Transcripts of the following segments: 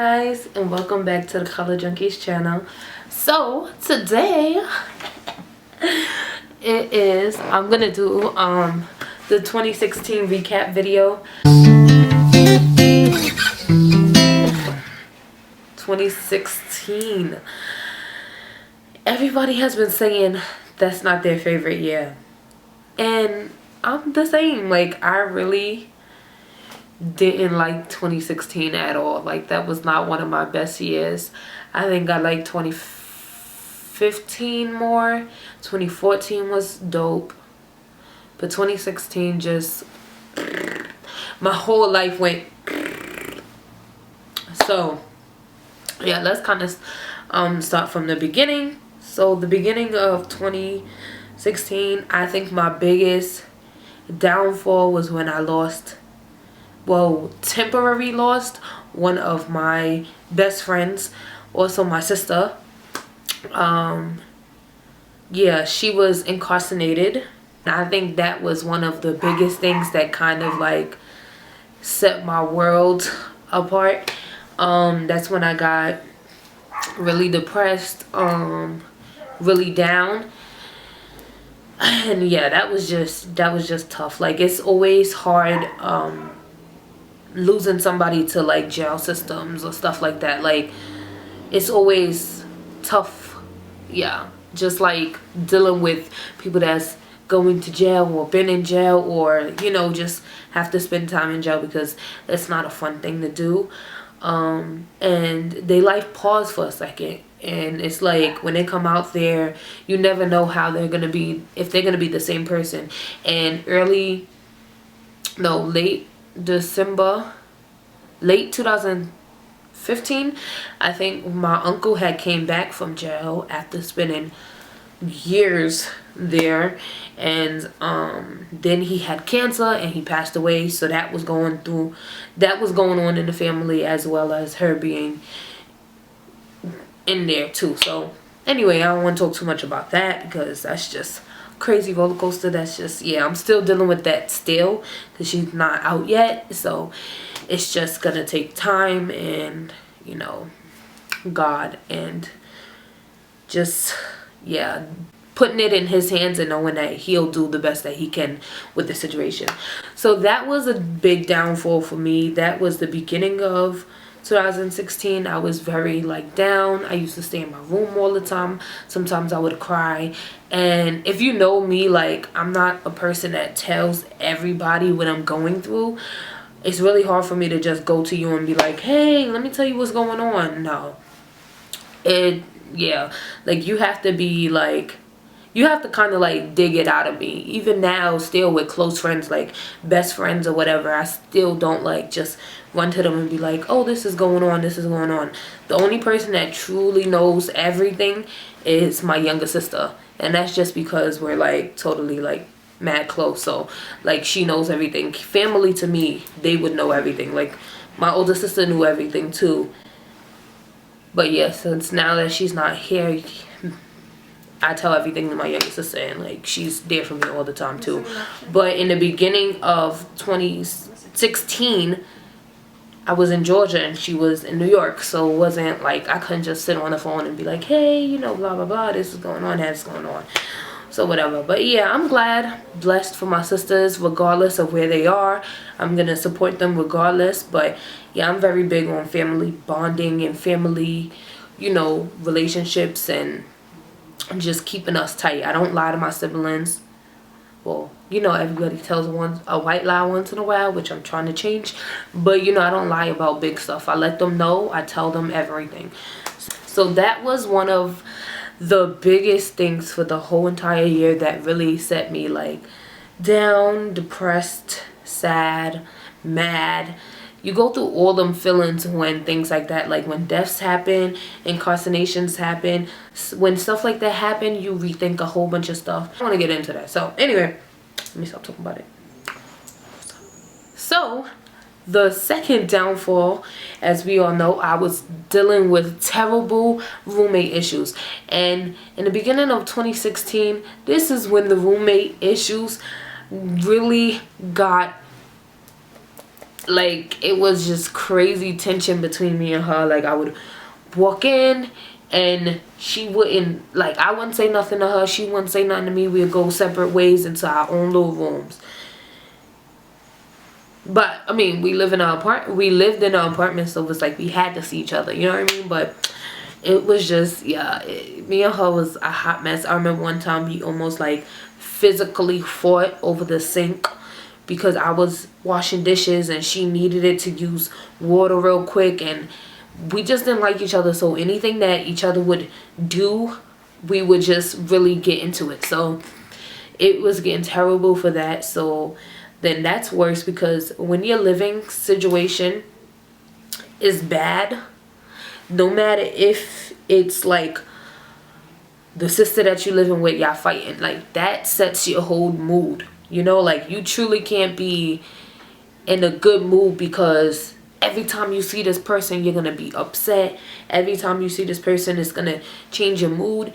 guys, and welcome back to the Color Junkies channel. So today I'm gonna do the 2016 recap video. 2016, everybody has been saying that's not their favorite year, and I'm the same. Like, I really didn't like 2016 at all. Like, that was not one of my best years. I think I liked 2015 more. 2014 was dope, but 2016 just, my whole life went. So yeah, let's kind of start from the beginning. So the beginning of 2016, I think my biggest downfall was when I lost, well, temporary lost one of my best friends, also my sister. Yeah, she was incarcerated. I think that was one of the biggest things that kind of like set my world apart. That's when I got really depressed, really down. And yeah, that was just tough. Like, it's always hard losing somebody to like jail systems or stuff like that. Like, it's always tough. Yeah, just like dealing with people that's going to jail or been in jail, or you know, just have to spend time in jail, because it's not a fun thing to do. And they life pause for a second, and it's like when they come out there, you never know how they're gonna be, if they're gonna be the same person. And late December, late 2015, I think my uncle had came back from jail after spending years there, and then he had cancer and he passed away. So that was going on in the family, as well as her being in there too. So anyway, I don't want to talk too much about that, because that's just crazy roller coaster. That's just, yeah, I'm still dealing with that still, because she's not out yet. So it's just gonna take time, and you know, God, and just, yeah, putting it in his hands and knowing that he'll do the best that he can with the situation. So that was a big downfall for me. That was the beginning of 2016. I was very like down. I used to stay in my room all the time. Sometimes I would cry. And if you know me, like, I'm not a person that tells everybody what I'm going through. It's really hard for me to just go to you and be like, hey, let me tell you what's going on. No. Yeah, like, you have to be like, you have to kind of like dig it out of me. Even now, still with close friends, like best friends or whatever, I still don't like just run to them and be like, oh, this is going on, this is going on. The only person that truly knows everything is my younger sister, and that's just because we're like totally like mad close. So like, she knows everything. Family to me, they would know everything. Like, my older sister knew everything too. But yeah, since now that she's not here, I tell everything to my younger sister, and like, she's there for me all the time too. But in the beginning of 2016, I was in Georgia and she was in New York. So it wasn't like I couldn't just sit on the phone and be like, hey, you know, blah blah blah, this is going on, that's going on. So whatever. But yeah, I'm blessed for my sisters, regardless of where they are. I'm gonna support them regardless. But yeah, I'm very big on family bonding and family, you know, relationships, and just keeping us tight. I don't lie to my siblings. Well, you know, everybody tells a white lie once in a while, which I'm trying to change. But you know, I don't lie about big stuff. I let them know. I tell them everything. So that was one of the biggest things for the whole entire year that really set me like down, depressed, sad, mad. You go through all them feelings when things like that, like when deaths happen, incarcerations happen, when stuff like that happen, you rethink a whole bunch of stuff. I want to get into that. So anyway, let me stop talking about it. So the second downfall, as we all know, I was dealing with terrible roommate issues. And in the beginning of 2016, this is when the roommate issues really got like it was just crazy tension between me and her. Like I would walk in and she wouldn't, like, I wouldn't say nothing to her, she wouldn't say nothing to me. We'd go separate ways into our own little rooms. But I mean, we lived in an apartment, so it was like we had to see each other, you know what I mean? But it was just, yeah, me and her was a hot mess. I remember one time we almost like physically fought over the sink because I was washing dishes and she needed it to use water real quick, and we just didn't like each other. So anything that each other would do, we would just really get into it. So it was getting terrible for that. So then that's worse, because when your living situation is bad, no matter if it's like the sister that you living with, y'all fighting, like that sets your whole mood, you know? Like you truly can't be in a good mood, because every time you see this person you're gonna be upset. Every time you see this person, it's gonna change your mood.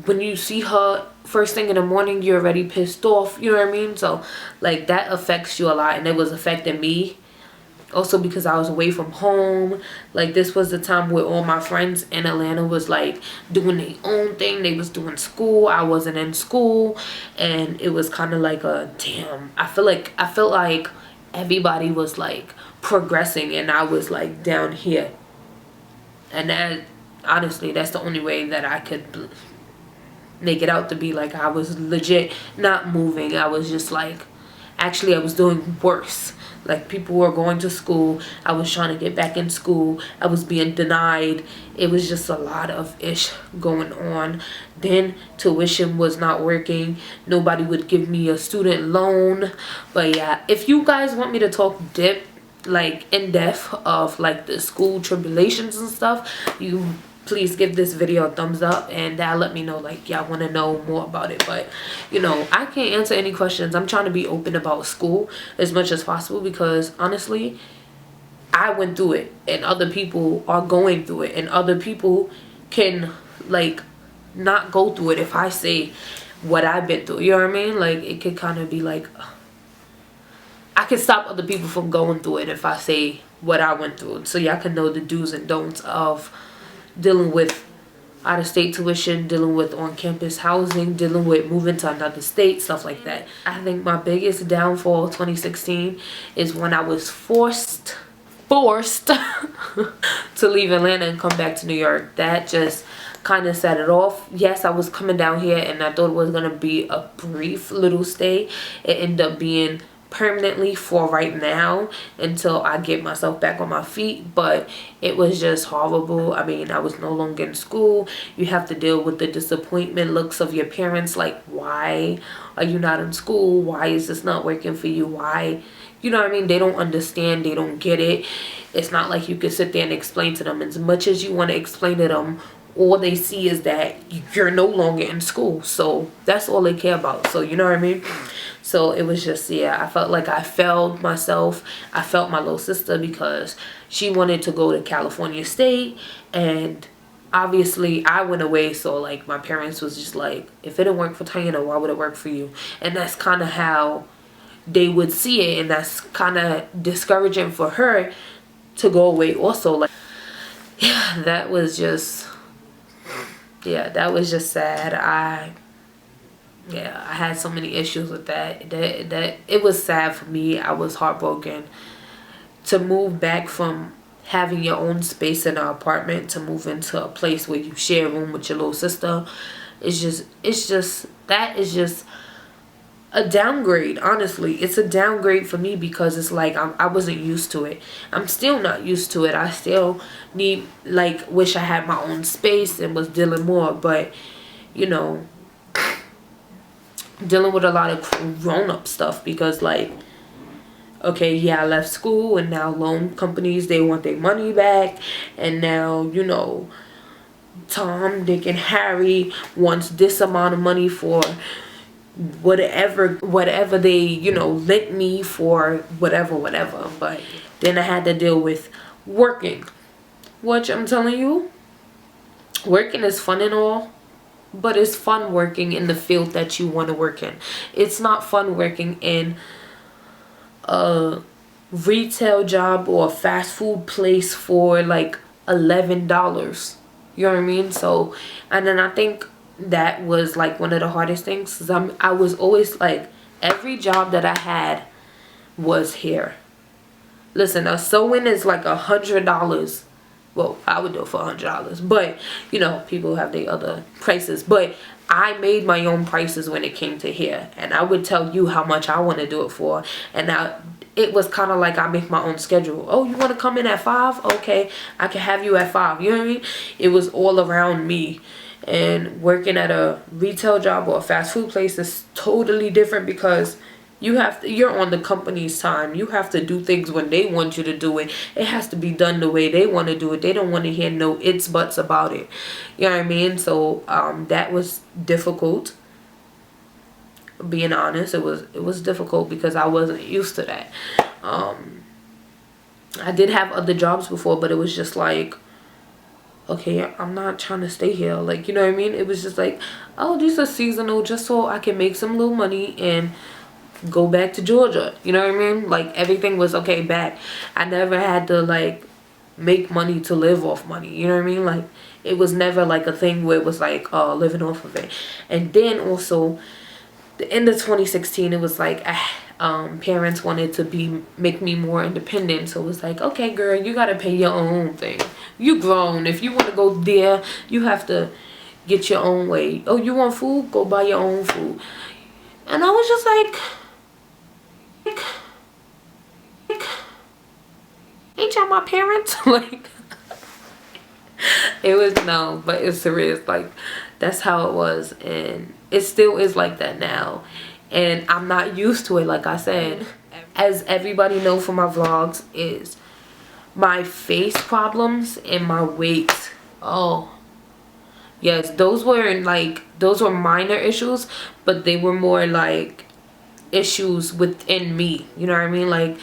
When you see her first thing in the morning, you're already pissed off, you know what I mean? So like that affects you a lot, and it was affecting me also because I was away from home. Like this was the time where all my friends in Atlanta was like doing their own thing. They was doing school, I wasn't in school, and it was kind of like a damn, I felt like everybody was like progressing and I was like down here. And that, honestly, that's the only way that I could make it out to be. Like I was legit not moving. I was just like, actually I was doing worse. Like people were going to school, I was trying to get back in school, I was being denied. It was just a lot of ish going on. Then tuition was not working, nobody would give me a student loan. But yeah, if you guys want me to talk like in depth of like the school tribulations and stuff, you please give this video a thumbs up, and that let me know like y'all want to know more about it. But you know, I can't answer any questions. I'm trying to be open about school as much as possible, because honestly I went through it and other people are going through it, and other people can like not go through it if I say what I've been through, you know what I mean? Like it could kind of be like, I can stop other people from going through it if I say what I went through, so y'all can know the do's and don'ts of dealing with out-of-state tuition, dealing with on-campus housing, dealing with moving to another state, stuff like that. I think my biggest downfall of 2016 is when I was forced to leave Atlanta and come back to New York. That just kind of set it off. Yes, I was coming down here and I thought it was gonna be a brief little stay. It ended up being permanently for right now until I get myself back on my feet. But it was just horrible. I mean, I was no longer in school. You have to deal with the disappointment looks of your parents, like, why are you not in school? Why is this not working for you? Why, you know what I mean? They don't understand, they don't get it. It's not like you can sit there and explain to them. As much as you want to explain to them, all they see is that you're no longer in school. So that's all they care about. So you know what I mean? So it was just, yeah, I felt like I failed myself. I felt my little sister, because she wanted to go to California State, and obviously I went away. So like my parents was just like, if it didn't work for Tayana, why would it work for you? And that's kind of how they would see it, and that's kind of discouraging for her to go away also. Like, yeah, that was just, yeah, that was just sad. I had so many issues with that it was sad for me. I was heartbroken to move back from having your own space in an apartment to move into a place where you share a room with your little sister. That is just a downgrade. Honestly, it's a downgrade for me, because it's like I wasn't used to it. I'm still not used to it. I still need, like, wish I had my own space and was dealing more. But you know, dealing with a lot of grown-up stuff, because like, okay, yeah, I left school and now loan companies, they want their money back, and now, you know, Tom, Dick, and Harry wants this amount of money for whatever they, you know, lent me for whatever. But then I had to deal with working, which I'm telling you, working is fun and all, but it's fun working in the field that you want to work in. It's not fun working in a retail job or a fast food place for like $11. You know what I mean? So, and then I think that was like one of the hardest things, because I was always like, every job that I had was here. Listen, a sewing is like $100. Well, I would do it for $100, but you know, people have their other prices. But I made my own prices when it came to hair, and I would tell you how much I want to do it for. And it was kind of like I make my own schedule. Oh, you want to come in at 5? Okay, I can have you at 5. You know what I mean? It was all around me. And working at a retail job or a fast food place is totally different, because you're on the company's time. You have to do things when they want you to do it. It has to be done the way they want to do it. They don't want to hear no its buts about it. You know what I mean? So that was difficult. Being honest, it was difficult because I wasn't used to that. I did have other jobs before, but it was just like, okay, I'm not trying to stay here. Like, you know what I mean? It was just like, oh, these are seasonal, just so I can make some little money and go back to Georgia. You know what I mean? Like, everything was okay back. I never had to like make money to live off money. You know what I mean? Like, it was never like a thing where it was like, oh, living off of it. And then also the end of 2016, it was like parents wanted to make me more independent. So it was like, okay, girl, you gotta pay your own thing. You grown. If you want to go there, you have to get your own way. Oh, you want food? Go buy your own food. And I was just like, ain't y'all my parents? Like, it was, no, but it's serious. Like, that's how it was, and it still is like that now, and I'm not used to it. Like I said, as everybody know from my vlogs, is my face problems and my weight. Oh yes, those were minor issues, but they were more like issues within me. You know what I mean? Like,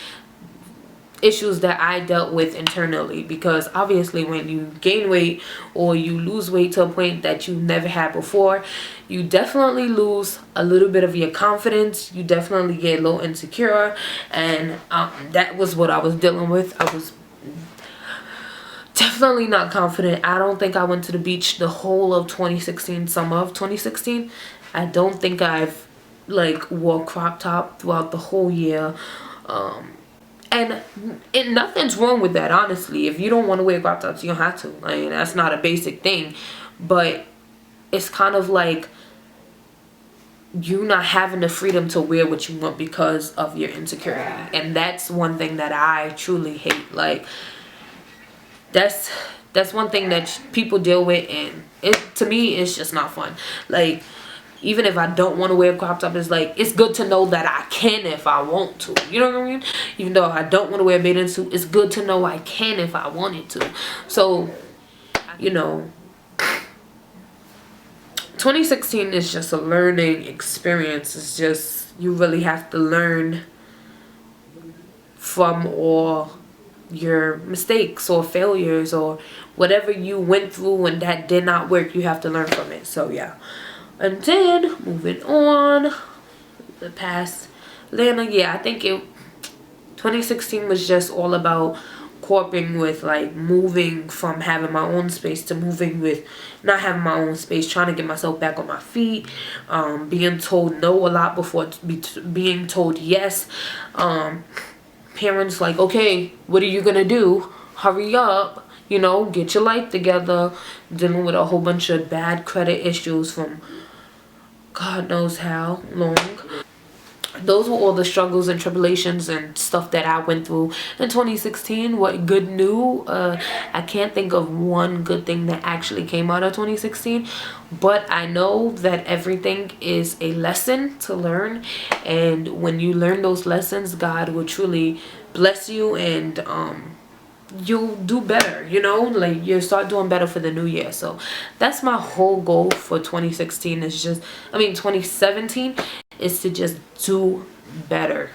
issues that I dealt with internally, because obviously when you gain weight or you lose weight to a point that you never had before, you definitely lose a little bit of your confidence. You definitely get a little insecure, and that was what I was dealing with. I was definitely not confident. I don't think I went to the beach the whole of 2016, summer of 2016. I don't think I've like wore crop top throughout the whole year. And nothing's wrong with that, honestly. If you don't want to wear crop tops, you don't have to. I mean, that's not a basic thing. But it's kind of like you not having the freedom to wear what you want because of your insecurity. And that's one thing that I truly hate. Like, that's one thing that people deal with, and to me, it's just not fun. Like, even if I don't want to wear a crop top, it's like, it's good to know that I can if I want to. You know what I mean? Even though I don't want to wear a bathing suit, it's good to know I can if I wanted to. So, you know, 2016 is just a learning experience. It's just, you really have to learn from all your mistakes or failures or whatever you went through and that did not work. You have to learn from it. So, yeah. And then, moving on, the past Atlanta, yeah, I think 2016 was just all about coping with, like, moving from having my own space to moving with not having my own space, trying to get myself back on my feet, being told no a lot before being told yes. Parents like, okay, what are you gonna do? Hurry up, you know, get your life together. Dealing with a whole bunch of bad credit issues from God knows how long. Those were all the struggles and tribulations and stuff that I went through in 2016. What good new? I can't think of one good thing that actually came out of 2016. But I know that everything is a lesson to learn. And when you learn those lessons, God will truly bless you, and you'll do better, you know, like you'll start doing better for the new year. So that's my whole goal for 2016 is just, 2017 is to just do better.